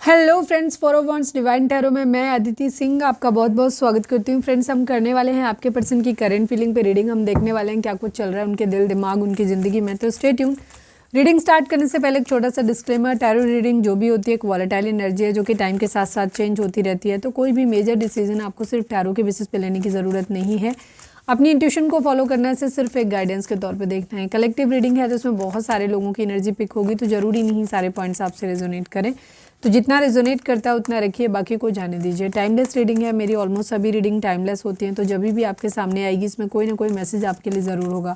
Hello friends, 401 divine tarot में मैं अदिति सिंह आपका बहुत बहुत स्वागत करती हूँ। फ्रेंड्स, हम करने वाले हैं आपके पर्सन की करंट फीलिंग पे रीडिंग। हम देखने वाले हैं क्या कुछ चल रहा है उनके दिल दिमाग उनकी ज़िंदगी में। तो स्टे ट्यून। रीडिंग स्टार्ट करने से पहले एक छोटा सा डिस्क्लेमर, टैरो रीडिंग जो भी होती है एक वॉलेटाइल एनर्जी है जो कि टाइम के साथ साथ चेंज होती रहती है। तो कोई भी मेजर डिसीजन आपको सिर्फ टैरो के बेसिस पे लेने की ज़रूरत नहीं है। अपनी इंट्यूशन को फॉलो करने से सिर्फ एक गाइडेंस के तौर पे देखना है। कलेक्टिव रीडिंग है तो उसमें बहुत सारे लोगों की एनर्जी पिक होगी, तो ज़रूरी नहीं सारे पॉइंट्स आपसे रेजोनेट करें। तो जितना रेजोनेट करता है उतना रखिए, बाकी को जाने दीजिए। टाइमलेस रीडिंग है, मेरी ऑलमोस्ट सभी रीडिंग टाइमलेस होती हैं। तो जब भी आपके सामने आएगी इसमें कोई ना कोई मैसेज आपके लिए ज़रूर होगा।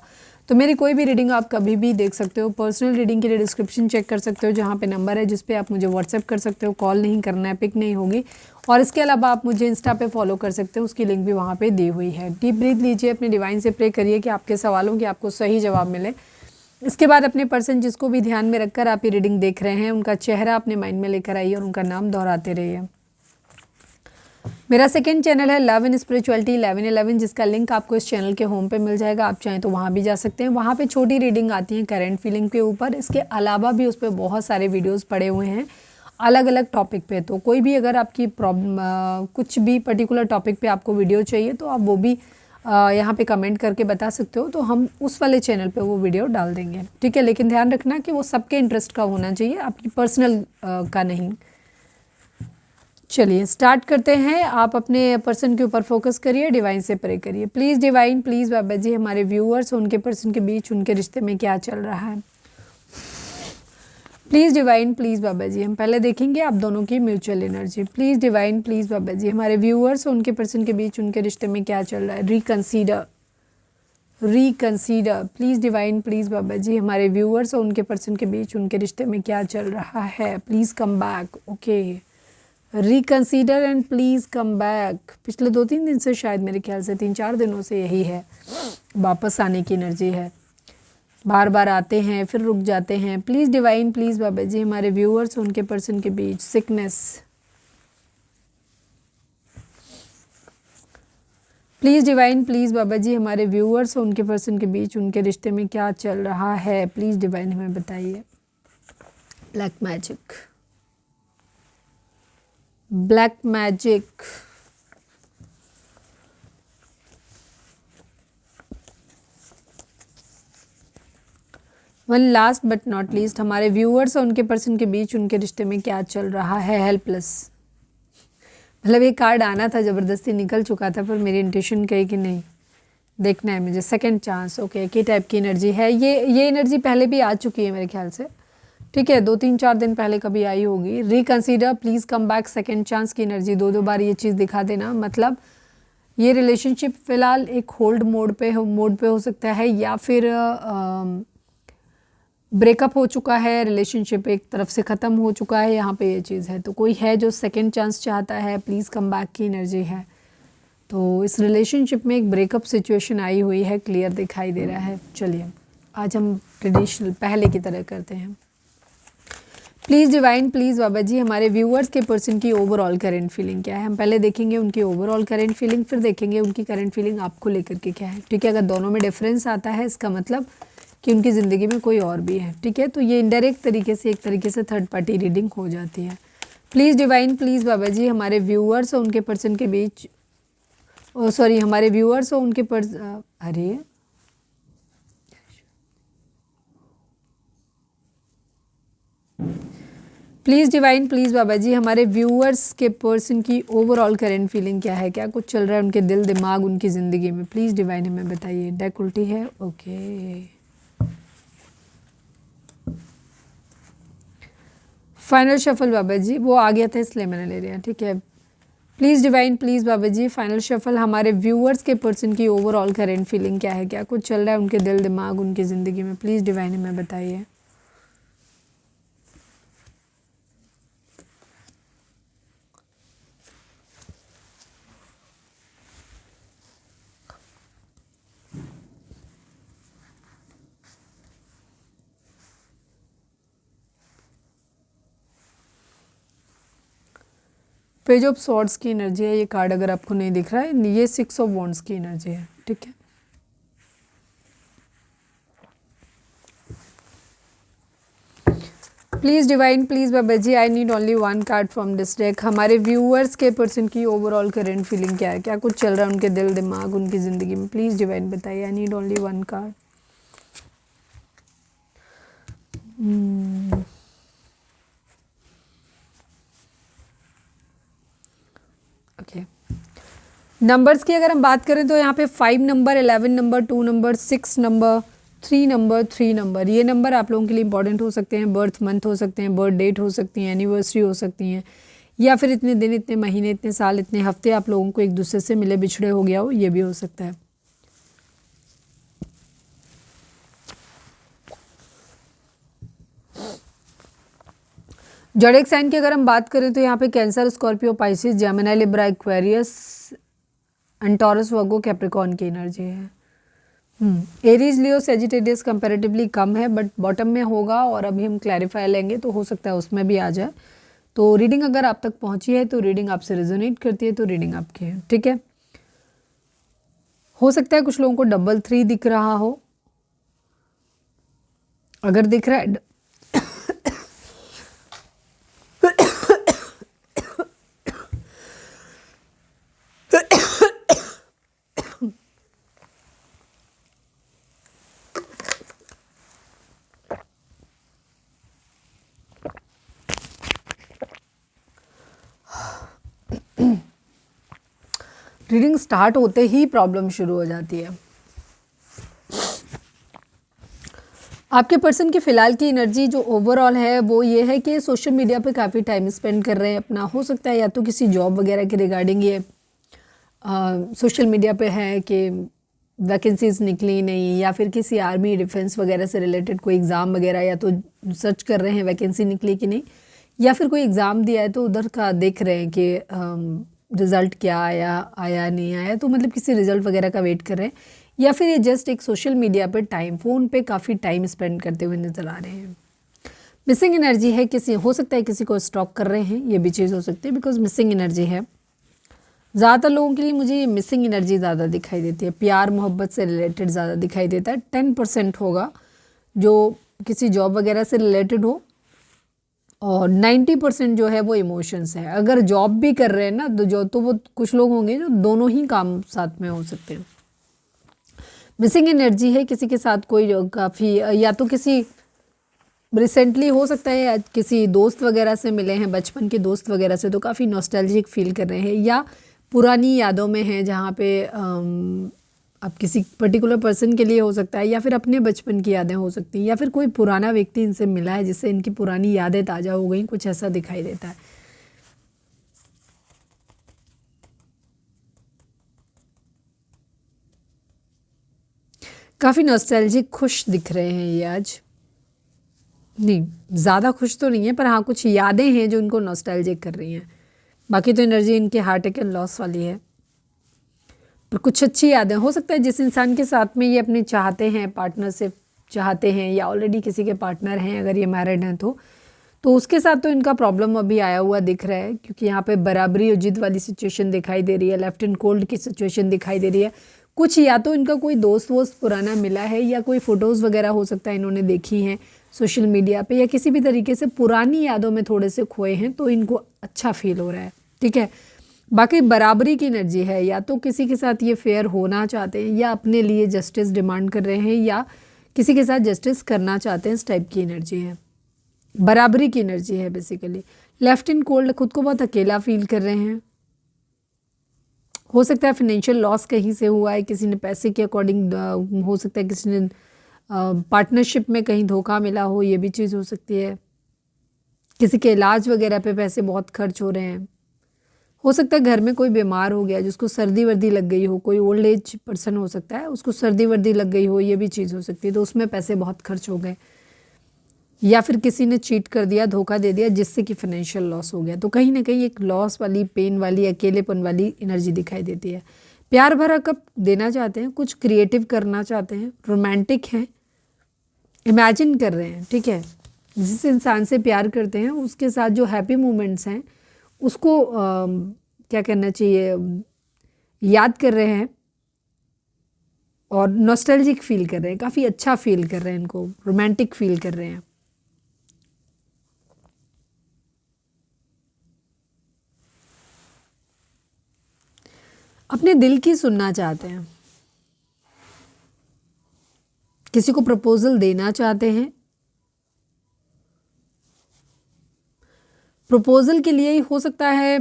तो मेरी कोई भी रीडिंग आप कभी भी देख सकते हो। पर्सनल रीडिंग के लिए डिस्क्रिप्शन चेक कर सकते हो, जहाँ पे नंबर है जिस पे आप मुझे व्हाट्सएप कर सकते हो। कॉल नहीं करना है, पिक नहीं होगी। और इसके अलावा आप मुझे इंस्टा पे फॉलो कर सकते हो, उसकी लिंक भी वहाँ पे दी हुई है। डीप ब्रीथ लीजिए, अपने डिवाइन से प्रे करिए कि आपके सवालों के आपको सही जवाब मिले। इसके बाद अपने पर्सन जिसको भी ध्यान में रखकर आप ये रीडिंग देख रहे हैं उनका चेहरा अपने माइंड में लेकर आइए और उनका नाम दोहराते रहिए। मेरा सेकंड चैनल है लव एंड स्पिरिचुअलिटी 1111, जिसका लिंक आपको इस चैनल के होम पे मिल जाएगा। आप चाहें तो वहाँ भी जा सकते हैं। वहाँ पे छोटी रीडिंग आती है करंट फीलिंग के ऊपर। इसके अलावा भी उस पर बहुत सारे वीडियोस पड़े हुए हैं अलग अलग टॉपिक पे। तो कोई भी अगर आपकी प्रॉब्लम कुछ भी पर्टिकुलर टॉपिक पे आपको वीडियो चाहिए तो आप वो भी यहाँ पे कमेंट करके बता सकते हो, तो हम उस वाले चैनल पे वो वीडियो डाल देंगे। ठीक है, लेकिन ध्यान रखना कि वो सबके इंटरेस्ट का होना चाहिए, आपकी पर्सनल का नहीं। चलिए स्टार्ट करते हैं। आप अपने पर्सन के ऊपर फोकस करिए, डिवाइन से प्रे करिए। Please divine, please Baba ji, हमारे व्यूअर्स उनके पर्सन के बीच उनके रिश्ते में क्या चल रहा है। Please divine, please Baba ji, हम पहले देखेंगे आप दोनों की mutual energy. Please divine, please Baba ji, हमारे व्यूअर्स उनके पर्सन के बीच उनके रिश्ते में क्या चल रहा है। Reconsider, reconsider, please divine, please Baba ji, हमारे व्यूअर्स और उनके पर्सन के बीच उनके रिश्ते में क्या चल रहा है। Please come back. Okay, reconsider and please come back. पिछले 2-3 दिन से, शायद मेरे ख्याल से 3-4 दिनों से यही है, वापस आने की एनर्जी है। बार बार आते हैं फिर रुक जाते हैं। Please divine, please Baba ji, हमारे व्यूअर्स उनके पर्सन के बीच sickness. Please divine, please Baba ji, हमारे व्यूअर्स उनके पर्सन के बीच उनके रिश्ते में क्या चल रहा है। प्लीज़ डिवाइन हमें बताइए। Black magic, black magic, one last but not least, हमारे व्यूअर्स और उनके पर्सन के बीच उनके रिश्ते में क्या चल रहा है। हेल्पलेस, मतलब ये कार्ड आना था, ज़बरदस्ती निकल चुका था, पर मेरी इंट्यूशन कही कि नहीं देखना है मुझे। सेकंड चांस, ओके, की टाइप की एनर्जी है ये एनर्जी पहले भी आ चुकी है मेरे ख्याल से। ठीक है, 2-3-4 दिन पहले कभी आई होगी। Reconsider, please come back, second chance की एनर्जी। 2-2 बार ये चीज़ दिखा देना, मतलब ये रिलेशनशिप फ़िलहाल एक होल्ड मोड पे हो सकता है, या फिर ब्रेकअप हो चुका है, रिलेशनशिप एक तरफ से ख़त्म हो चुका है। यहाँ पे ये चीज़ है, तो कोई है जो सेकंड चांस चाहता है। प्लीज़ कम बैक की एनर्जी है। तो इस रिलेशनशिप में एक ब्रेकअप सिचुएशन आई हुई है, क्लियर दिखाई दे रहा है। चलिए आज हम ट्रेडिशनल पहले की तरह करते हैं। Please divine, please Baba ji, हमारे व्यूअर्स के पर्सन की ओवरऑल करंट फीलिंग क्या है। हम पहले देखेंगे उनकी ओवरऑल करंट फीलिंग, फिर देखेंगे उनकी करंट फीलिंग आपको लेकर के क्या है। ठीक है, अगर दोनों में डिफरेंस आता है इसका मतलब कि उनकी ज़िंदगी में कोई और भी है। ठीक है, तो ये इनडायरेक्ट तरीके से एक तरीके से थर्ड पार्टी रीडिंग हो जाती है। Please divine, please Baba ji, हमारे व्यूअर्स और उनके पर्सन के बीच सॉरी हमारे व्यूअर्स और उनके अरे please divine, please Baba ji, हमारे व्यूअर्स के पर्सन की ओवरऑल करंट फीलिंग क्या है, क्या कुछ चल रहा है उनके दिल दिमाग उनकी ज़िंदगी में। प्लीज़ डिवाइन हमें बताइए। डेक उल्टी है, ओके। फाइनल शफल बाबा जी, वो आ गया था इसलिए मैंने ले लिया। ठीक है, please divine, please Baba ji, final shuffle, हमारे व्यूअर्स के पर्सन की ओवरऑल करंट फीलिंग क्या है, क्या कुछ चल रहा है उनके दिल दिमाग उनकी ज़िंदगी में। प्लीज़ डिवाइन हमें बताइए। पेज ऑफ सॉर्ड्स की एनर्जी है ये कार्ड, अगर आपको नहीं दिख रहा है। ये 6 ऑफ वॉन्ड्स की एनर्जी है। ठीक है, please divine, please Baba ji, I need only one card from this deck. हमारे व्यूअर्स के पर्सन की ओवरऑल करंट फीलिंग क्या है, क्या कुछ चल रहा है उनके दिल दिमाग उनकी ज़िंदगी में, प्लीज़ डिवाइन बताइए। I need only one card. Okay, numbers की अगर हम बात करें तो यहाँ पे 5 number, 11 number, 2 number, 6 number, 3 number, 3 number, ये नंबर आप लोगों के लिए इंपॉर्टेंट हो सकते हैं। बर्थ मंथ हो सकते हैं, बर्थ डेट हो सकती हैं, एनिवर्सरी हो सकती हैं, या फिर इतने दिन, इतने महीने, इतने साल, इतने हफ्ते आप लोगों को एक दूसरे से मिले बिछड़े हो गया हो, ये भी हो सकता है। जोडिएक साइन की अगर हम बात करें तो यहाँ पे cancer, Scorpio, Pisces, Gemini, Libra, Aquarius and taurus, Virgo, Capricorn की एनर्जी है। एरीज, लियो, सेजिटेरियस कंपैरेटिवली कम है, बट बॉटम में होगा और अभी हम क्लैरिफाई लेंगे तो हो सकता है उसमें भी आ जाए। तो रीडिंग अगर आप तक पहुंची है तो रीडिंग आपसे रेजोनेट करती है तो रीडिंग आपकी है, ठीक है। हो सकता है कुछ लोगों को डबल 3 दिख रहा हो, अगर दिख रहा है रीडिंग स्टार्ट होते ही प्रॉब्लम शुरू हो जाती है। आपके पर्सन की फ़िलहाल की एनर्जी जो ओवरऑल है वो ये है कि सोशल मीडिया पे काफ़ी टाइम स्पेंड कर रहे हैं अपना। हो सकता है या तो किसी जॉब वगैरह के रिगार्डिंग ये सोशल मीडिया पे है कि वैकेंसीज निकली नहीं, या फिर किसी आर्मी डिफेंस वगैरह से रिलेटेड कोई एग्ज़ाम वगैरह, या तो सर्च कर रहे हैं वैकेंसी निकली कि नहीं, या फिर कोई एग्ज़ाम दिया है तो उधर का देख रहे हैं कि रिज़ल्ट क्या आया, आया नहीं आया, तो मतलब किसी रिज़ल्ट वगैरह का वेट कर रहे हैं, या फिर ये जस्ट एक सोशल मीडिया पे टाइम, फ़ोन पे काफ़ी टाइम स्पेंड करते हुए नज़र आ रहे हैं। मिसिंग एनर्जी है, किसी हो सकता है किसी को स्टॉक कर रहे हैं, ये भी चीज़ हो सकती है बिकॉज मिसिंग एनर्जी है। ज़्यादातर लोगों के लिए मुझे ये मिसिंग एनर्जी ज़्यादा दिखाई देती है, प्यार मोहब्बत से रिलेटेड ज़्यादा दिखाई देता है। 10% होगा जो किसी जॉब वगैरह से रिलेटेड हो, और 90% जो है वो इमोशंस है। अगर जॉब भी कर रहे हैं ना तो वो कुछ लोग होंगे जो दोनों ही काम साथ में हो सकते हैं। मिसिंग एनर्जी है, किसी के साथ कोई काफ़ी, या तो किसी रिसेंटली हो सकता है या किसी दोस्त वगैरह से मिले हैं, बचपन के दोस्त वगैरह से, तो काफ़ी नॉस्टैल्जिक फील कर रहे हैं, या पुरानी यादों में हैं जहाँ पे अब किसी पर्टिकुलर पर्सन के लिए हो सकता है, या फिर अपने बचपन की यादें हो सकती हैं, या फिर कोई पुराना व्यक्ति इनसे मिला है जिससे इनकी पुरानी यादें ताज़ा हो गई, कुछ ऐसा दिखाई देता है। काफ़ी नॉस्टैल्जिक खुश दिख रहे हैं ये आज, नहीं ज़्यादा खुश तो नहीं है, पर हाँ कुछ यादें हैं जो इनको नॉस्टैल्जिक कर रही हैं। बाकी तो एनर्जी इनके हार्ट अटैक एंड लॉस वाली है, पर कुछ अच्छी यादें। हो सकता है जिस इंसान के साथ में ये अपने चाहते हैं, पार्टनरशिप चाहते हैं, या ऑलरेडी किसी के पार्टनर हैं, अगर ये मैरिड हैं तो उसके साथ तो इनका प्रॉब्लम अभी आया हुआ दिख रहा है, क्योंकि यहाँ पे बराबरी और जिद वाली सिचुएशन दिखाई दे रही है, लेफ्ट एंड कोल्ड की सिचुएशन दिखाई दे रही है। कुछ या तो इनका कोई दोस्त वोस्त पुराना मिला है, या कोई फ़ोटोज़ वगैरह हो सकता है इन्होंने देखी हैं सोशल मीडिया पे, या किसी भी तरीके से पुरानी यादों में थोड़े से खोए हैं, तो इनको अच्छा फील हो रहा है, ठीक है। बाकी बराबरी की एनर्जी है, या तो किसी के साथ ये फेयर होना चाहते हैं, या अपने लिए जस्टिस डिमांड कर रहे हैं, या किसी के साथ जस्टिस करना चाहते हैं, इस टाइप की एनर्जी है। बराबरी की एनर्जी है बेसिकली। लेफ्ट इन कोल्ड, खुद को बहुत अकेला फील कर रहे हैं। हो सकता है फाइनेंशियल लॉस कहीं से हुआ है, किसी ने पैसे के अकॉर्डिंग, हो सकता है किसी ने पार्टनरशिप में कहीं धोखा मिला हो, ये भी चीज़ हो सकती है। किसी के इलाज वगैरह पे पैसे बहुत खर्च हो रहे हैं। हो सकता है घर में कोई बीमार हो गया जिसको सर्दी वर्दी लग गई हो, कोई ओल्ड एज पर्सन हो सकता है, उसको सर्दी वर्दी लग गई हो, ये भी चीज़ हो सकती है, तो उसमें पैसे बहुत खर्च हो गए, या फिर किसी ने चीट कर दिया, धोखा दे दिया, जिससे कि फाइनेंशियल लॉस हो गया। तो कहीं ना कहीं एक लॉस वाली, पेन वाली, अकेलेपन वाली एनर्जी दिखाई देती है। प्यार भरा कब देना चाहते हैं, कुछ क्रिएटिव करना चाहते हैं, रोमांटिक हैं, इमेजिन कर रहे हैं, ठीक है। जिस इंसान से प्यार करते हैं उसके साथ जो हैप्पी मोमेंट्स हैं उसको क्या करना चाहिए, याद कर रहे हैं, और नॉस्टैल्जिक फील कर रहे हैं, काफ़ी अच्छा फील कर रहे हैं, इनको रोमांटिक फील कर रहे हैं। अपने दिल की सुनना चाहते हैं, किसी को प्रपोजल देना चाहते हैं। प्रपोजल के लिए ही हो सकता है,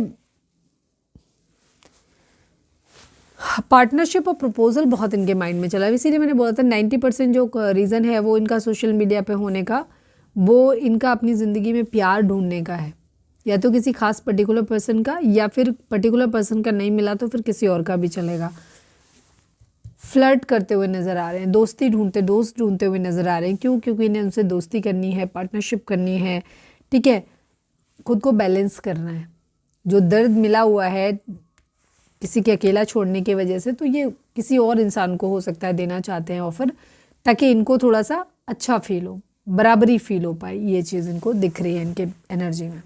पार्टनरशिप और प्रपोजल बहुत इनके माइंड में चला है। इसीलिए मैंने बोला था 90% जो रीज़न है वो इनका सोशल मीडिया पे होने का, वो इनका अपनी ज़िंदगी में प्यार ढूंढने का है, या तो किसी खास पर्टिकुलर पर्सन का, या फिर पर्टिकुलर पर्सन का नहीं मिला तो फिर किसी और का भी चलेगा। फ्लर्ट करते हुए नज़र आ रहे हैं, दोस्त ढूंढते हुए नज़र आ रहे हैं। क्यों? क्योंकि इन्हें उनसे दोस्ती करनी है, पार्टनरशिप करनी है, ठीक है, खुद को बैलेंस करना है। जो दर्द मिला हुआ है किसी के अकेला छोड़ने की वजह से, तो ये किसी और इंसान को हो सकता है देना चाहते हैं ऑफर, ताकि इनको थोड़ा सा अच्छा फील हो, बराबरी फील हो पाए। ये चीज़ इनको दिख रही है इनके एनर्जी में।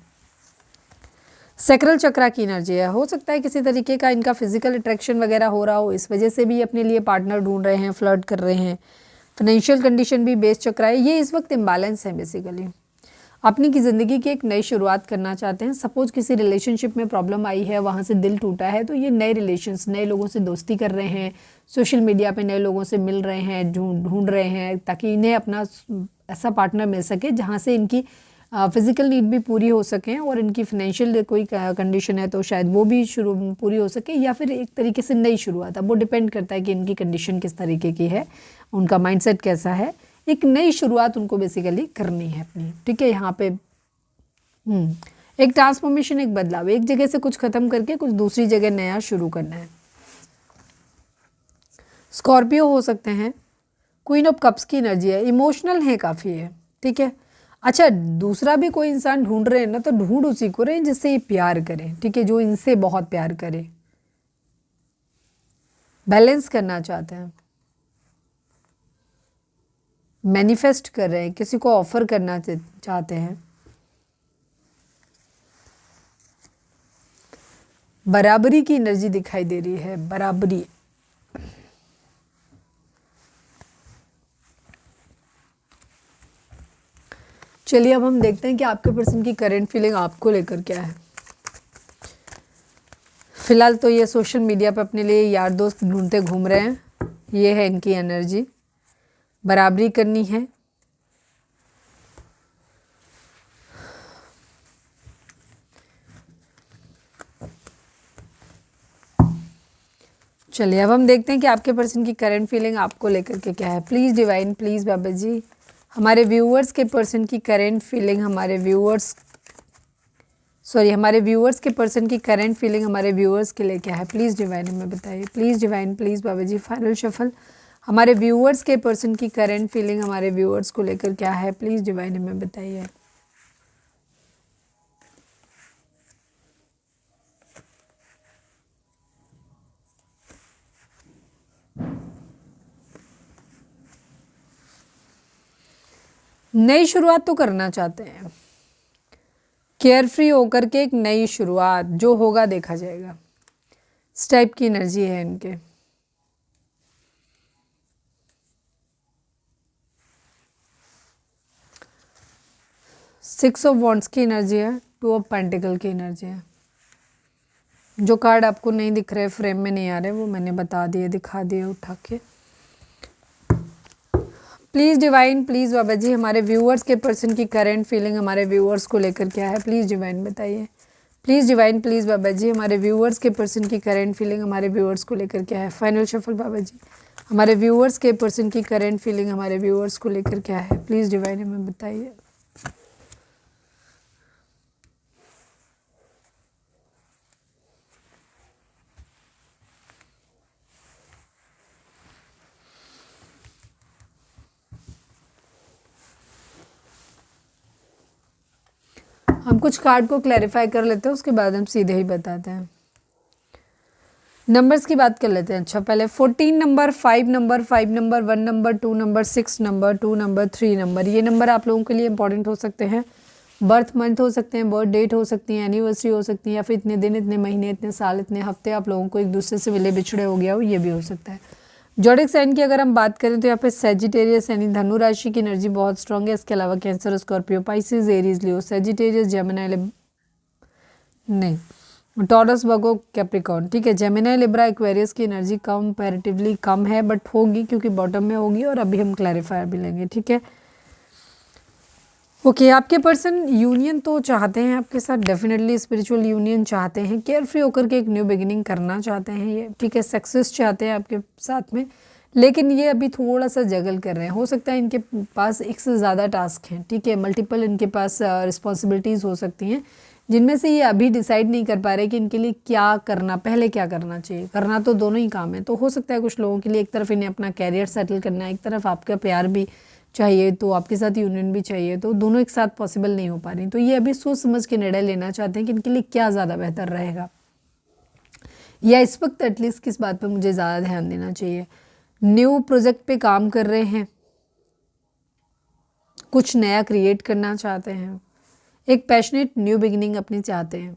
सैक्रल चक्रा की एनर्जी है, हो सकता है किसी तरीके का इनका फिजिकल अट्रैक्शन वगैरह हो रहा हो, इस वजह से भी अपने लिए पार्टनर ढूंढ रहे हैं, फ्लर्ट कर रहे हैं। फाइनेंशियल कंडीशन भी बेस चक्रा है, ये इस वक्त इम्बैलेंस है। बेसिकली अपनी की ज़िंदगी की एक नई शुरुआत करना चाहते हैं। सपोज किसी रिलेशनशिप में प्रॉब्लम आई है, वहाँ से दिल टूटा है, तो ये नए रिलेशंस, नए लोगों से दोस्ती कर रहे हैं, सोशल मीडिया पे नए लोगों से मिल रहे हैं, ढूंढ रहे हैं, ताकि इन्हें अपना ऐसा पार्टनर मिल सके जहाँ से इनकी फिज़िकल नीड भी पूरी हो सकें, और इनकी फाइनेंशियल कोई कंडीशन है तो शायद वो भी पूरी हो सके, या फिर एक तरीके से नई शुरुआत। अब वो डिपेंड करता है कि इनकी कंडीशन किस तरीके की है, उनका माइंडसेट कैसा है। एक नई शुरुआत उनको बेसिकली करनी है अपनी, ठीक है। यहाँ पे एक ट्रांसफॉर्मेशन, एक बदलाव, एक जगह से कुछ खत्म करके कुछ दूसरी जगह नया शुरू करना है। स्कॉर्पियो हो सकते हैं, क्वीन ऑफ कप्स की एनर्जी है, इमोशनल है काफ़ी है, ठीक है। अच्छा, दूसरा भी कोई इंसान ढूंढ रहे हैं ना, तो ढूंढ उसी को रहे हैं जिससे ये प्यार करें, ठीक है, जो इनसे बहुत प्यार करे, बैलेंस करना चाहते हैं, मैनिफेस्ट कर रहे हैं, किसी को ऑफर करना चाहते हैं। बराबरी की एनर्जी दिखाई दे रही है, बराबरी। चलिए अब हम देखते हैं कि आपके पर्सन की करंट फीलिंग आपको लेकर क्या है। फिलहाल तो ये सोशल मीडिया पर अपने लिए यार दोस्त ढूंढते घूम रहे हैं, ये है इनकी एनर्जी। बराबरी करनी है, चलिए अब हम देखते हैं कि आपके पर्सन की करंट फीलिंग आपको लेकर के क्या है। Please divine, please Baba ji, हमारे व्यूअर्स के पर्सन की करंट फीलिंग, हमारे व्यूअर्स के पर्सन की करंट फीलिंग हमारे व्यूअर्स के लिए क्या है। प्लीज़ डिवाइन हमें बताइए, please divine, please Baba ji. Final shuffle, हमारे व्यूअर्स के पर्सन की करंट फीलिंग हमारे व्यूअर्स को लेकर क्या है। प्लीज़ डिवाइन हमें बताइए। नई शुरुआत तो करना चाहते हैं, केयर फ्री होकर के एक नई शुरुआत, जो होगा देखा जाएगा, इस टाइप की एनर्जी है इनके। सिक्स ऑफ वॉन्ड्स की एनर्जी है, टू ऑफ पेंटिकल की एनर्जी है। जो कार्ड आपको नहीं दिख रहे, फ्रेम में नहीं आ रहे, वो मैंने बता दिए, दिखा दिए उठा के। Please divine, please Baba ji, हमारे व्यूअर्स के पर्सन की करंट फीलिंग हमारे व्यूअर्स को लेकर क्या है। प्लीज़ डिवाइन बताइए, please divine, please Baba ji, हमारे व्यूअर्स के पर्सन की करंट फीलिंग हमारे व्यूअर्स को लेकर क्या है। फाइनल शफल बाबा जी, हमारे व्यूअर्स के पर्सन की करंट फीलिंग हमारे व्यूअर्स को लेकर क्या है। प्लीज़ डिवाइन हमें बताइए। हम कुछ कार्ड को क्लैरिफाई कर लेते हैं, उसके बाद हम सीधे ही बताते हैं। नंबर्स की बात कर लेते हैं। अच्छा, पहले 14 number, 5 number, 5 number, 1 number, 2 number, 6 number, 2 number, 3 number, ये नंबर आप लोगों के लिए इंपॉर्टेंट हो सकते हैं। बर्थ मंथ हो सकते हैं, बर्थ डेट हो सकती है, एनिवर्सरी हो सकती है, या फिर इतने दिन, इतने महीने, इतने साल, इतने हफ्ते आप लोगों को एक दूसरे से मिले बिछड़े हो गया हो, ये भी हो सकता है। जोडिक साइन की अगर हम बात करें तो यहाँ पे सेजिटेरियस यानी धनु राशि की एनर्जी बहुत स्ट्रांग है। इसके अलावा कैंसर, स्कॉर्पियो, पाइसिस, एरीज, लियो, सेजिटेरियस, जेमिनी, नहीं, टॉरस, वर्गो, कैप्रिकॉर्न, ठीक है। जेमिनी, लिब्रा, एक्वेरियस की एनर्जी कंपैरेटिवली कम है, बट होगी क्योंकि बॉटम में होगी, और अभी हम क्लैरिफायर भी लेंगे, ठीक है। ओके आपके पर्सन यूनियन तो चाहते हैं आपके साथ, डेफिनेटली स्पिरिचुअल यूनियन चाहते हैं, केयर फ्री होकर के एक न्यू बिगिनिंग करना चाहते हैं ये, ठीक है। सक्सेस चाहते हैं आपके साथ में, लेकिन ये अभी थोड़ा सा जगल कर रहे हैं। हो सकता है इनके पास एक से ज़्यादा टास्क हैं, ठीक है, मल्टीपल इनके पास रिस्पॉन्सिबिलिटीज़ हो सकती हैं, जिनमें से ये अभी डिसाइड नहीं कर पा रहे कि इनके लिए क्या करना, पहले क्या करना चाहिए। करना तो दोनों ही काम है, तो हो सकता है कुछ लोगों के लिए एक तरफ इन्हें अपना कैरियर सेटल करना है, एक तरफ आपका प्यार भी चाहिए, तो आपके साथ यूनियन भी चाहिए, तो दोनों एक साथ पॉसिबल नहीं हो पा रही। तो ये अभी सोच समझ के निर्णय लेना चाहते हैं कि इनके लिए क्या ज़्यादा बेहतर रहेगा, या इस वक्त एटलीस्ट किस बात पर मुझे ज़्यादा ध्यान देना चाहिए। न्यू प्रोजेक्ट पे काम कर रहे हैं, कुछ नया क्रिएट करना चाहते हैं, एक पैशनेट न्यू बिगिनिंग अपनी चाहते हैं,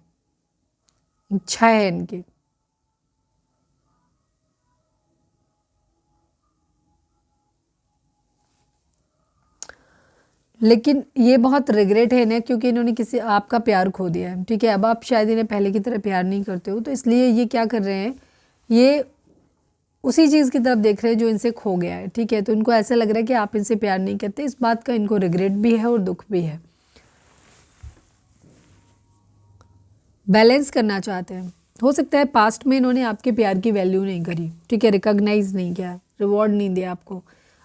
इच्छा है इनकी। लेकिन ये बहुत रिग्रेट है इन्हें, क्योंकि इन्होंने किसी आपका प्यार खो दिया है, ठीक है। अब आप शायद इन्हें पहले की तरह प्यार नहीं करते हो, तो इसलिए ये क्या कर रहे हैं, ये उसी चीज़ की तरफ देख रहे हैं जो इनसे खो गया है, ठीक है। तो इनको ऐसा लग रहा है कि आप इनसे प्यार नहीं करते, इस बात का इनको रिग्रेट भी है और दुख भी है। बैलेंस करना चाहते हैं। हो सकता है पास्ट में इन्होंने आपके प्यार की वैल्यू नहीं करी, ठीक है, रिकॉग्नाइज नहीं किया, रिवॉर्ड नहीं दिया आपको,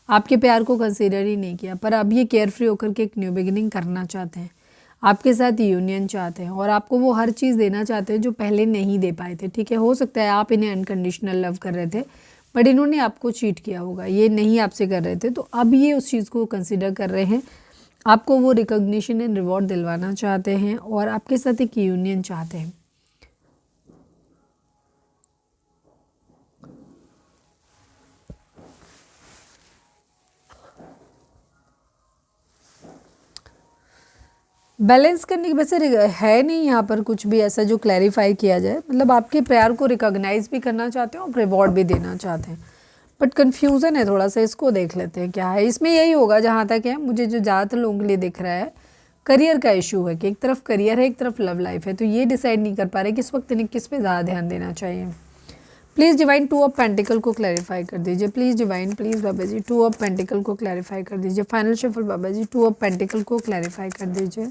आपके प्यार को कंसीडर ही नहीं किया, पर अब ये केयर फ्री होकर के एक न्यू बिगिनिंग करना चाहते हैं, आपके साथ यूनियन चाहते हैं, और आपको वो हर चीज़ देना चाहते हैं जो पहले नहीं दे पाए थे, ठीक है। हो सकता है आप इन्हें अनकंडीशनल लव कर रहे थे, बट इन्होंने आपको चीट किया होगा, ये नहीं आपसे कर रहे थे, तो अब ये उस चीज़ को कंसिडर कर रहे हैं, आपको वो रिकॉग्निशन एंड रिवॉर्ड दिलवाना चाहते हैं, और आपके साथ एक यूनियन चाहते हैं। बैलेंस करने की वैसे है नहीं यहाँ पर कुछ भी ऐसा जो क्लैरिफाई किया जाए, मतलब आपके प्यार को रिकॉग्नाइज भी करना चाहते हैं और रिवॉर्ड भी देना चाहते हैं, बट कन्फ्यूज़न है थोड़ा सा, इसको देख लेते हैं क्या है इसमें। यही होगा जहाँ तक है मुझे जो ज़्यादातर लोगों के लिए दिख रहा है, करियर का इशू है कि एक तरफ करियर है, एक तरफ लव लाइफ है, तो ये डिसाइड नहीं कर पा रहे कि इस वक्त इन्हें किस पे ज़्यादा ध्यान देना चाहिए। Please divine two of pentacle को क्लैरिफाई कर दीजिए, please divine, please Baba ji two of pentacle को क्लैरिफाई कर दीजिए। Final shuffle Baba ji two of pentacle को क्लैरिफाई कर दीजिए।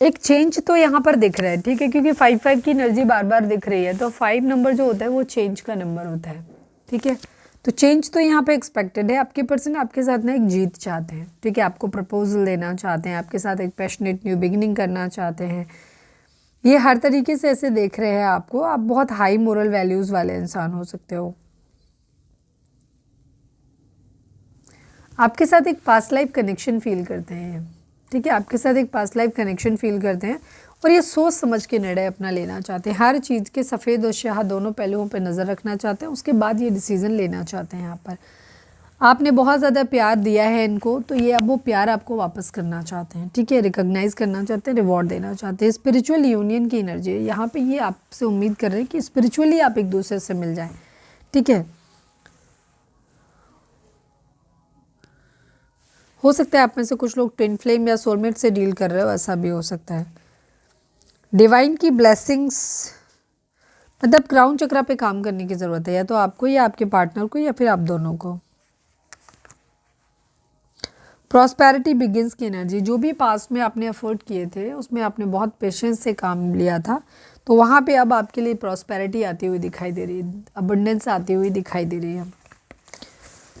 एक चेंज तो यहाँ पर दिख रहा है, ठीक है, क्योंकि 5-5 की एनर्जी बार बार दिख रही है, तो 5 नंबर जो होता है वो चेंज का नंबर होता है, ठीक है। तो चेंज तो यहाँ पे एक्सपेक्टेड है। आपके पर्सन आपके साथ ना एक जीत चाहते हैं, ठीक है, आपको प्रपोजल देना चाहते हैं, आपके साथ एक पैशनेट न्यू बिगिनिंग करना चाहते हैं। ये हर तरीके से ऐसे देख रहे हैं आपको, आप बहुत हाई मोरल वैल्यूज़ वाले इंसान हो सकते हो। आपके साथ एक पास्ट लाइफ कनेक्शन फील करते हैं, ठीक है, आपके साथ एक पास्ट लाइफ कनेक्शन फील करते हैं, और ये सोच समझ के निर्णय अपना लेना चाहते हैं। हर चीज़ के सफ़ेद और स्याह दोनों पहलुओं पर नज़र रखना चाहते हैं, उसके बाद ये डिसीज़न लेना चाहते हैं। यहाँ पर आपने बहुत ज़्यादा प्यार दिया है इनको, तो ये अब वो प्यार आपको वापस करना चाहते हैं, ठीक है, रिकॉग्नाइज़ करना चाहते हैं, रिवॉर्ड देना चाहते हैं। स्पिरिचुअल यूनियन की एनर्जी है यहाँ पे, ये आपसे उम्मीद कर रहे हैं कि स्पिरिचुअली आप एक दूसरे से मिल जाएं, ठीक है। हो सकता है आप में से कुछ लोग ट्विन फ्लेम या सोलमेट से डील कर रहे हो, ऐसा भी हो सकता है। डिवाइन की ब्लेसिंग्स, मतलब क्राउन चक्रा पे काम करने की ज़रूरत है, या तो आपको या आपके पार्टनर को, या फिर आप दोनों को। प्रॉस्पेरिटी बिगिंस की एनर्जी, जो भी पास्ट में आपने एफर्ट किए थे उसमें आपने बहुत पेशेंस से काम लिया था, तो वहाँ पे अब आपके लिए प्रॉस्पेरिटी आती हुई दिखाई दे रही है, अबंडेंस आती हुई दिखाई दे रही है।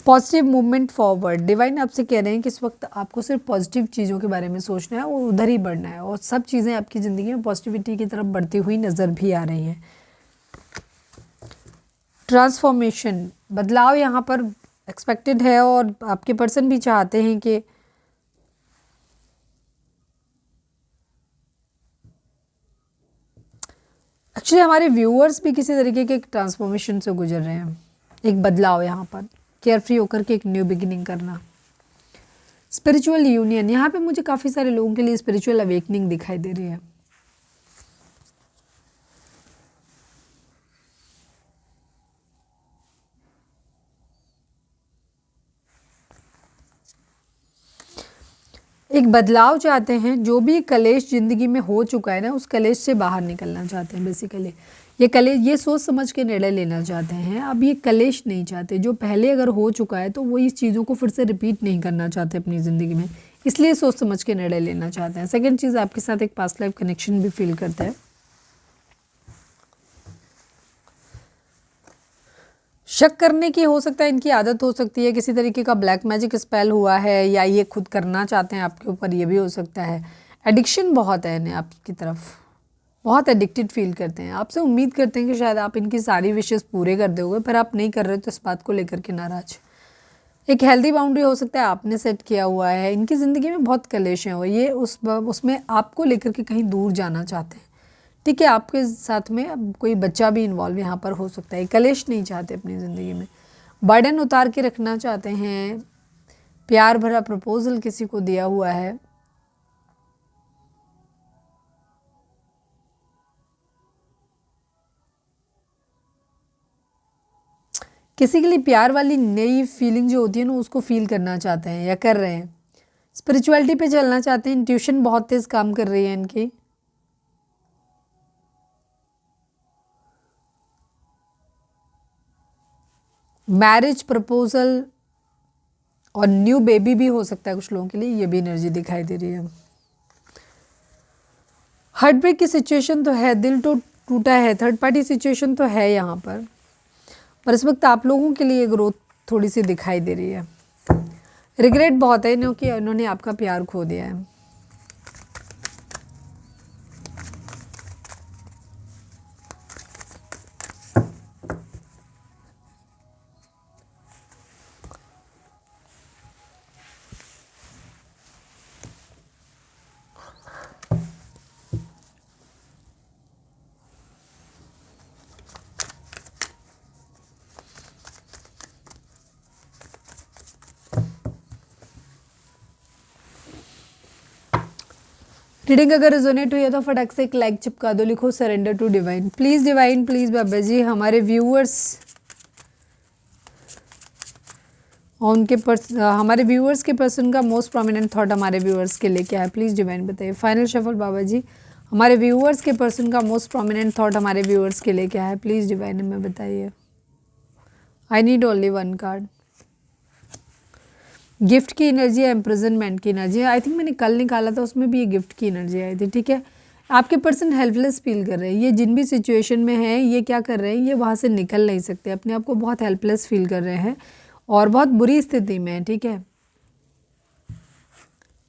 पॉजिटिव मूवमेंट फॉरवर्ड, डिवाइन आपसे कह रहे हैं कि इस वक्त आपको सिर्फ पॉजिटिव चीज़ों के बारे में सोचना है और उधर ही बढ़ना है, और सब चीज़ें आपकी ज़िंदगी में पॉजिटिविटी की तरफ बढ़ती हुई नज़र भी आ रही हैं। ट्रांसफॉर्मेशन, बदलाव यहाँ पर एक्सपेक्टेड है, और आपके पर्सन भी चाहते हैं कि एक्चुअली हमारे व्यूअर्स भी किसी तरीके के एक ट्रांसफॉर्मेशन से गुजर रहे हैं, एक बदलाव यहाँ पर, केयर फ्री होकर के एक न्यू बिगिनिंग करना। स्पिरिचुअल यूनियन, यहाँ पे मुझे काफ़ी सारे लोगों के लिए स्पिरिचुअल अवेकनिंग दिखाई दे रही है। एक बदलाव चाहते हैं, जो भी कलेश ज़िंदगी में हो चुका है ना, उस कलेश से बाहर निकलना चाहते हैं। बेसिकली ये कलेश, ये सोच समझ के निर्णय लेना चाहते हैं। अब ये कलेश नहीं चाहते, जो पहले अगर हो चुका है तो वो इस चीज़ों को फिर से रिपीट नहीं करना चाहते अपनी ज़िंदगी में, इसलिए सोच समझ के निर्णय लेना चाहते हैं। सेकेंड चीज़, आपके साथ एक पास्ट लाइफ कनेक्शन भी फील करते हैं। शक करने की हो सकता है इनकी आदत हो सकती है, किसी तरीके का ब्लैक मैजिक स्पेल हुआ है या ये खुद करना चाहते हैं आपके ऊपर, ये भी हो सकता है। एडिक्शन बहुत है इन्हें आपकी तरफ, बहुत एडिक्टेड फील करते हैं। आपसे उम्मीद करते हैं कि शायद आप इनकी सारी विशेष पूरे कर दोगे, पर आप नहीं कर रहे तो इस बात को लेकर के नाराज। एक हेल्दी बाउंड्री हो सकता है आपने सेट किया हुआ है। इनकी ज़िंदगी में बहुत कलेश हैं और ये उसमें आपको लेकर के कहीं दूर जाना चाहते हैं। ठीक है, आपके साथ में अब कोई बच्चा भी इन्वॉल्व यहाँ पर हो सकता है। कलेश नहीं चाहते अपनी ज़िंदगी में, बर्डन उतार के रखना चाहते हैं। प्यार भरा प्रपोजल किसी को दिया हुआ है। किसी के लिए प्यार वाली नई फीलिंग जो होती है ना, उसको फील करना चाहते हैं या कर रहे हैं। स्पिरिचुअलिटी पे चलना चाहते हैं। इंट्यूशन बहुत तेज़ काम कर रही है इनकी। मैरिज प्रपोजल और न्यू बेबी भी हो सकता है कुछ लोगों के लिए, ये भी एनर्जी दिखाई दे रही है। हार्ट ब्रेक की सिचुएशन तो है, दिल तो टूटा है, थर्ड पार्टी सिचुएशन तो है यहाँ पर इस वक्त आप लोगों के लिए ग्रोथ थोड़ी सी दिखाई दे रही है। रिग्रेट बहुत है क्योंकि उन्होंने आपका प्यार खो दिया है। रीडिंग अगर रिजोनेट हुई है तो फटाक से एक लाइक चिपका दो, लिखो surrender to divine. Please divine, please Baba ji, हमारे व्यूअर्स और उनके हमारे व्यूअर्स के पर्सन का मोस्ट प्रोमिनेंट थॉट हमारे व्यूअर्स के लिए क्या है, प्लीज़ डिवाइन बताइए। फाइनल शफल बाबा जी, हमारे व्यूअर्स के पर्सन का मोस्ट प्रोमिनेंट थॉट हमारे व्यूअर्स के लिए क्या है, प्लीज़ डिवाइन हमें बताइए। I need only one card. Gift की एनर्जी है, इम्प्रिजनमेंट की एनर्जी है। आई थिंक मैंने कल निकाला था, उसमें भी ये गिफ्ट की एनर्जी आई थी। ठीक है, आपके पर्सन हेल्पलेस फील कर रहे हैं। ये जिन भी सिचुएशन में है, ये क्या कर रहे हैं, ये वहाँ से निकल नहीं सकते, अपने आप को बहुत हेल्पलेस फील कर रहे हैं और बहुत बुरी स्थिति में है। ठीक है,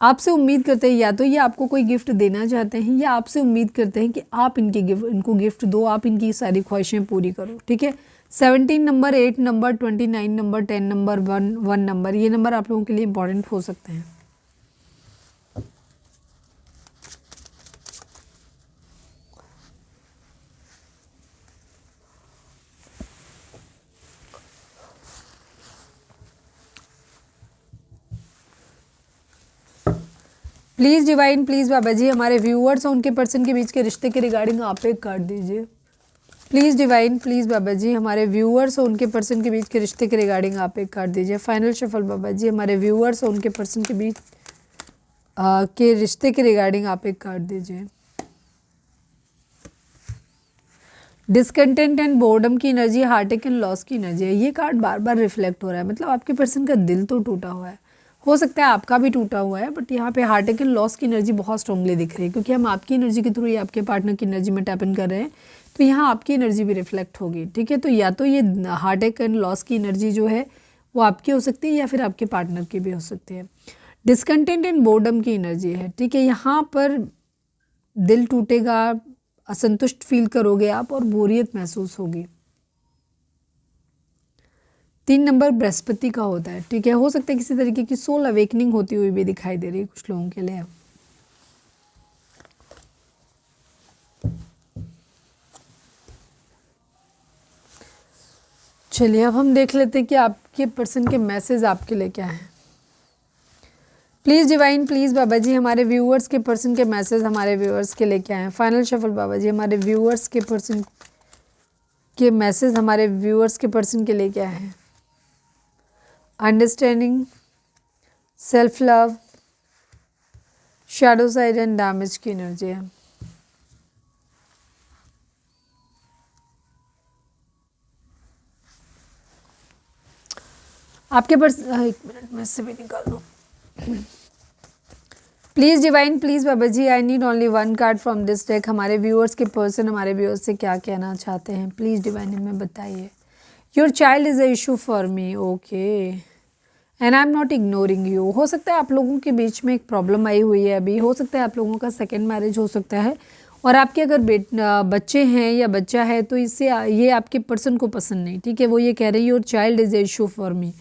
आपसे उम्मीद करते हैं या तो ये आपको कोई गिफ्ट देना चाहते हैं या आपसे उम्मीद करते हैं कि आप इनको गिफ्ट दो, आप इनकी सारी ख्वाहिशें पूरी करो। ठीक है, 17 number, 8 number, 29 number, 10 number, 1 number, ये नंबर आप लोगों के लिए इंपॉर्टेंट हो सकते हैं। Please divine, please Baba ji, हमारे व्यूअर्स और उनके पर्सन के बीच के रिश्ते के रिगार्डिंग आप एक कार्ड दीजिए। Please divine, please Baba ji, हमारे व्यूअर्स और उनके पर्सन के बीच के रिश्ते के रिगार्डिंग आप एक कार्ड दीजिए। फाइनल शफल बाबा जी, हमारे व्यूअर्स और उनके पर्सन के बीच के रिश्ते के रिगार्डिंग आप एक कार्ड दीजिए। डिसकंटेंट एंड बोर्डम की एनर्जी, हार्टेक एंड लॉस की एनर्जी है। ये कार्ड बार बार रिफ्लेक्ट हो रहा है, मतलब आपके पर्सन का दिल तो टूटा हुआ है, हो सकता है आपका भी टूटा हुआ है, बट यहाँ पे हार्टेक एंड लॉस की एनर्जी बहुत स्ट्रांगली दिख रही है, क्योंकि हम आपकी एनर्जी के थ्रू ही आपके पार्टनर की एनर्जी में टैप इन कर रहे हैं, तो यहाँ आपकी एनर्जी भी रिफ्लेक्ट होगी। ठीक है, तो या तो ये हार्टेक एंड लॉस की एनर्जी जो है वो आपकी हो सकती है या फिर आपके पार्टनर की भी हो सकती है। डिसकंटेंट एंड बोर्डम की एनर्जी है। ठीक है, यहाँ पर दिल टूटेगा, असंतुष्ट फील करोगे आप और बोरियत महसूस होगी। 3 नंबर बृहस्पति का होता है। ठीक है, हो सकता है किसी तरीके की सोल अवेकनिंग होती हुई भी दिखाई दे रही है कुछ लोगों के लिए। चलिए अब हम देख लेते हैं कि आपके पर्सन के मैसेज आपके लिए क्या है। Please divine, please Baba ji हमारे व्यूअर्स के पर्सन के मैसेज हमारे व्यूअर्स के लेके आए हैं। फाइनल शफल बाबा जी हमारे व्यूअर्स के पर्सन के मैसेज हमारे व्यूअर्स के पर्सन के लेके आए हैं। Understanding, self love, shadow side and damage की एनर्जी है। आपके पर्सन, एक मिनट में से भी निकाल दूँ। Please divine, please Baba ji I need only one card from this deck. हमारे व्यूअर्स के पर्सन हमारे व्यूअर्स से क्या कहना चाहते हैं, प्लीज़ डिवाइन हमें बताइए। Your child is a issue for me, okay and I am not ignoring you. हो सकता है आप लोगों के बीच में एक प्रॉब्लम आई हुई है अभी, हो सकता है आप लोगों का सेकेंड मैरिज हो सकता है, और आपके अगर बच्चे हैं या बच्चा है तो इससे ये आपके पर्सन को पसंद नहीं, ठीक है। वो ये कह रहे हैं your child is a issue for मी,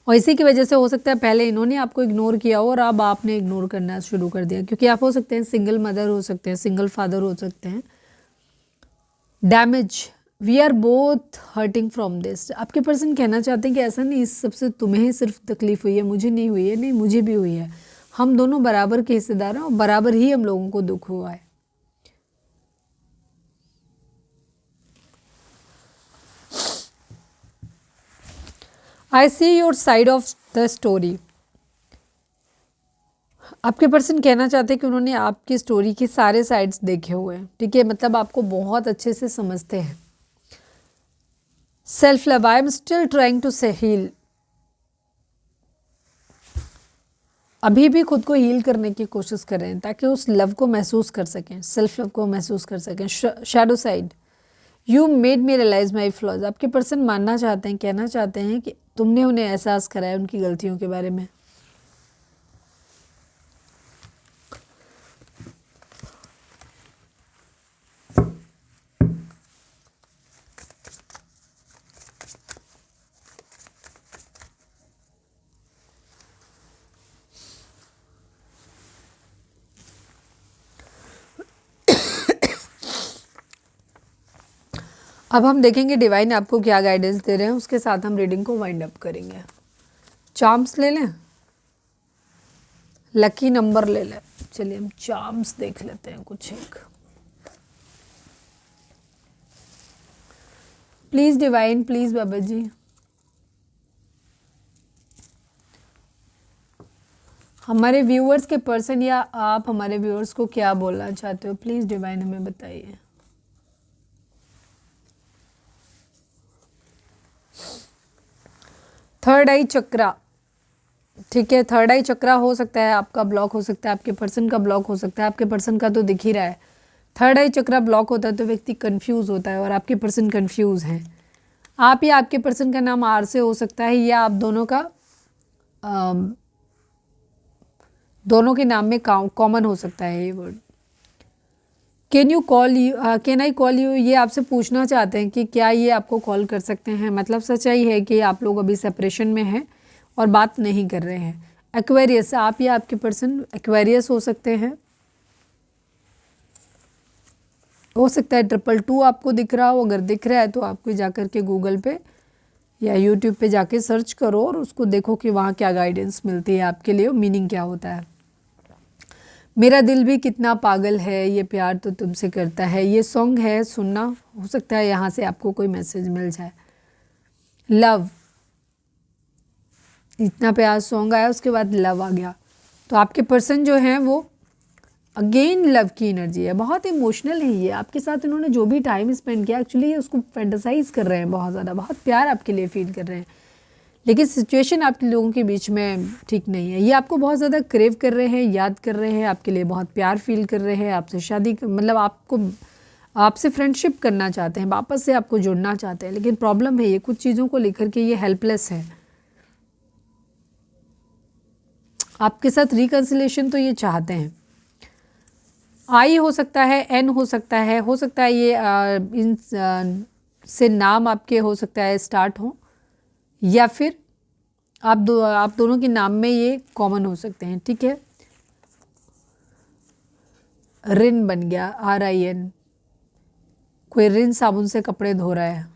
और इसी की वजह से हो सकता है पहले इन्होंने आपको इग्नोर किया हो और अब आपने इग्नोर करना शुरू कर दिया, क्योंकि आप हो सकते हैं सिंगल मदर हो सकते हैं, सिंगल फादर हो सकते हैं। Damage, we are both hurting from this. आपके पर्सन कहना चाहते हैं कि ऐसा नहीं इस सबसे तुम्हें ही सिर्फ तकलीफ हुई है, मुझे नहीं हुई है, नहीं मुझे भी हुई है, हम दोनों बराबर के हिस्सेदार हैं और बराबर ही हम लोगों को दुख हुआ है। I see your side of the story. आपके पर्सन कहना चाहते हैं कि उन्होंने आपकी स्टोरी के सारे साइड्स देखे हुए हैं, ठीक है, मतलब आपको बहुत अच्छे से समझते हैं। Self love, I am still trying to से हील। अभी भी खुद को हील करने की कोशिश कर रहे हैं ताकि उस लव को महसूस कर सकें, सेल्फ लव को महसूस कर सकें। Shadow side, you made me realise my flaws. आपके पर्सन मानना चाहते हैं, कहना चाहते हैं कि तुमने उन्हें एहसास कराया उनकी गलतियों के बारे में। अब हम देखेंगे डिवाइन आपको क्या गाइडेंस दे रहे हैं, उसके साथ हम रीडिंग को वाइंड अप करेंगे। चार्म्स ले लें, लकी नंबर ले लें। चलिए हम चार्म्स देख लेते हैं कुछ एक। Please divine, please Baba ji हमारे व्यूअर्स के पर्सन या आप हमारे व्यूअर्स को क्या बोलना चाहते हो, प्लीज़ डिवाइन हमें बताइए। थर्ड आई चक्रा, ठीक है, थर्ड आई चक्रा हो सकता है आपका ब्लॉक, हो सकता है आपके पर्सन का ब्लॉक हो सकता है। आपके पर्सन का तो दिख ही रहा है। थर्ड आई चक्रा ब्लॉक होता है तो व्यक्ति कंफ्यूज होता है और आपके पर्सन कंफ्यूज हैं। आप या आपके पर्सन का नाम आर से हो सकता है या आप दोनों का दोनों के नाम में कॉमन हो सकता है ये word. Can you call you, can I call you, ये आपसे पूछना चाहते हैं कि क्या ये आपको कॉल कर सकते हैं। मतलब सच्चाई है कि आप लोग अभी सेपरेशन में हैं और बात नहीं कर रहे हैं। एक्वेरियस, आप या आपके पर्सन एक्वेरियस हो सकते हैं। हो सकता है 222 आपको दिख रहा हो, अगर दिख रहा है तो आपको जाकर के गूगल पे या यूट्यूब पे जाके सर्च करो और उसको देखो कि वहाँ क्या गाइडेंस मिलती है आपके लिए, मीनिंग क्या होता है। मेरा दिल भी कितना पागल है, ये प्यार तो तुमसे करता है, ये सॉन्ग है, सुनना, हो सकता है यहाँ से आपको कोई मैसेज मिल जाए। लव, इतना प्यार सॉन्ग आया उसके बाद लव आ गया, तो आपके पर्सन जो हैं वो अगेन लव की एनर्जी है, बहुत इमोशनल है ये आपके साथ। इन्होंने जो भी टाइम स्पेंड किया एक्चुअली ये उसको फैंटेसाइज कर रहे हैं बहुत ज़्यादा, बहुत प्यार आपके लिए फील कर रहे हैं, लेकिन सिचुएशन आपके लोगों के बीच में ठीक नहीं है। ये आपको बहुत ज़्यादा क्रेव कर रहे हैं, याद कर रहे हैं, आपके लिए बहुत प्यार फील कर रहे हैं, आपसे शादी मतलब आपसे फ्रेंडशिप करना चाहते हैं, वापस से आपको जुड़ना चाहते हैं, लेकिन प्रॉब्लम है ये कुछ चीज़ों को लेकर के ये हेल्पलेस है। आपके साथ रिकन्सिलेशन तो ये चाहते हैं। आई हो सकता है, एन हो सकता है ये इन से नाम आपके हो सकता है स्टार्ट हो, या फिर आप दोनों के नाम में ये कॉमन हो सकते हैं, ठीक है। रिन बन गया, RIN, कोई रिन साबुन से कपड़े धो रहा है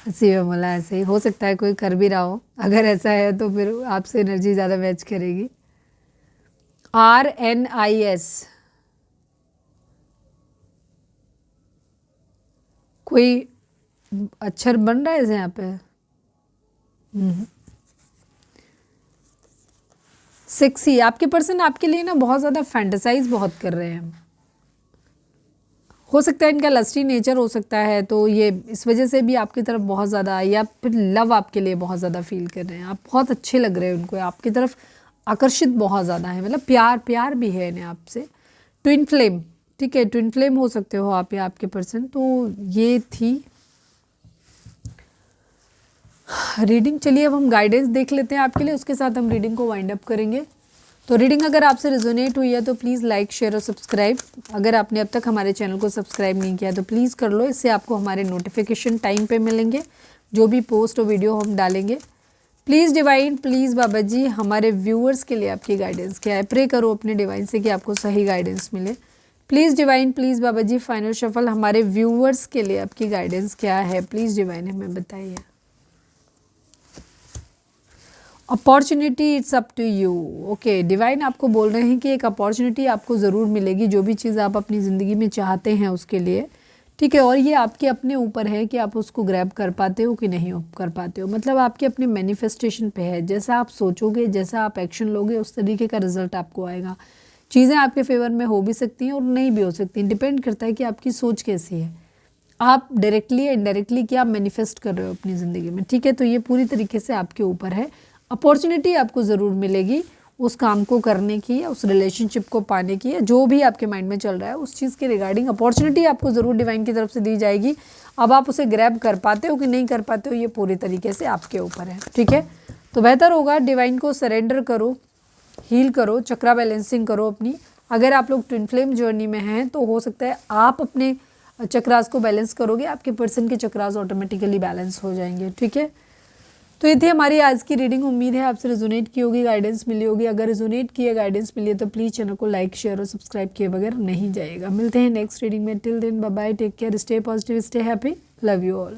इसी में बोला ऐसे ही हो सकता है कोई कर भी रहा हो, अगर ऐसा है तो फिर आपसे एनर्जी ज़्यादा मैच करेगी। RNIS, कोई अक्षर बन रहा है यहाँ पे। 6 आपके पर्सन आपके लिए ना बहुत ज़्यादा फैंटेसाइज बहुत कर रहे हैं। हो सकता है इनका लस्टी नेचर हो सकता है, तो ये इस वजह से भी आपकी तरफ बहुत ज़्यादा, या फिर लव आपके लिए बहुत ज़्यादा फील कर रहे हैं। आप बहुत अच्छे लग रहे हैं उनको, आपकी तरफ आकर्षित बहुत ज़्यादा है, मतलब प्यार प्यार भी है इन्हें आपसे। ट्विन फ्लेम, ठीक है, ट्विन फ्लेम हो सकते हो आप या आपके पर्सन। तो ये थी रीडिंग। चलिए अब हम गाइडेंस देख लेते हैं आपके लिए, उसके साथ हम रीडिंग को वाइंड अप करेंगे। तो रीडिंग अगर आपसे रिजोनेट हुई है तो प्लीज़ लाइक शेयर और सब्सक्राइब। अगर आपने अब तक हमारे चैनल को सब्सक्राइब नहीं किया तो प्लीज़ कर लो, इससे आपको हमारे नोटिफिकेशन टाइम पे मिलेंगे, जो भी पोस्ट और वीडियो हम डालेंगे। Please divine, please Baba ji, हमारे व्यूअर्स के लिए आपकी गाइडेंस क्या है। प्रे करो अपने डिवाइन से कि आपको सही गाइडेंस मिले। Please divine, please Baba ji, final shuffle हमारे व्यूअर्स के लिए आपकी गाइडेंस क्या है, प्लीज़ डिवाइन हमें बताइए। Opportunity, it's up to you. Okay, divine आपको बोल रहे हैं कि एक अपॉर्चुनिटी आपको ज़रूर मिलेगी, जो भी चीज़ आप अपनी ज़िंदगी में चाहते हैं उसके लिए, ठीक है। और ये आपके अपने ऊपर है कि आप उसको ग्रैब कर पाते हो कि नहीं कर पाते हो, मतलब आपके अपने मैनिफेस्टेशन पे है। जैसा आप सोचोगे, जैसा आप एक्शन लोगे, उस तरीके का रिजल्ट आपको आएगा। चीज़ें आपके फेवर में हो भी सकती हैं और नहीं भी हो सकती, डिपेंड करता है कि आपकी सोच कैसी है, आप डायरेक्टली या इनडायरेक्टली क्या मैनिफेस्ट कर रहे हो अपनी ज़िंदगी में, ठीक है। तो ये पूरी तरीके से आपके ऊपर है। अपॉर्चुनिटी आपको ज़रूर मिलेगी उस काम को करने की, या उस रिलेशनशिप को पाने की, या जो भी आपके माइंड में चल रहा है उस चीज़ के रिगार्डिंग अपॉर्चुनिटी आपको ज़रूर डिवाइन की तरफ से दी जाएगी। अब आप उसे ग्रैब कर पाते हो कि नहीं कर पाते हो, ये पूरी तरीके से आपके ऊपर है, ठीक है। तो बेहतर होगा डिवाइन को सरेंडर करो, हील करो, चक्रा बैलेंसिंग करो अपनी। अगर आप लोग ट्विन फ्लेम जर्नी में हैं तो हो सकता है आप अपने चक्रास को बैलेंस करोगे, आपके पर्सन के चक्रास ऑटोमेटिकली बैलेंस हो जाएंगे, ठीक है। तो ये थी हमारी आज की रीडिंग। उम्मीद है आपसे रिजोनेट की होगी, गाइडेंस मिली होगी। अगर रिजोनेट की है, गाइडेंस मिली है तो प्लीज़ चैनल को लाइक शेयर और सब्सक्राइब किए बगैर नहीं जाएगा। मिलते हैं नेक्स्ट रीडिंग में। Till then bye bye, take care, stay positive, stay happy, love you all.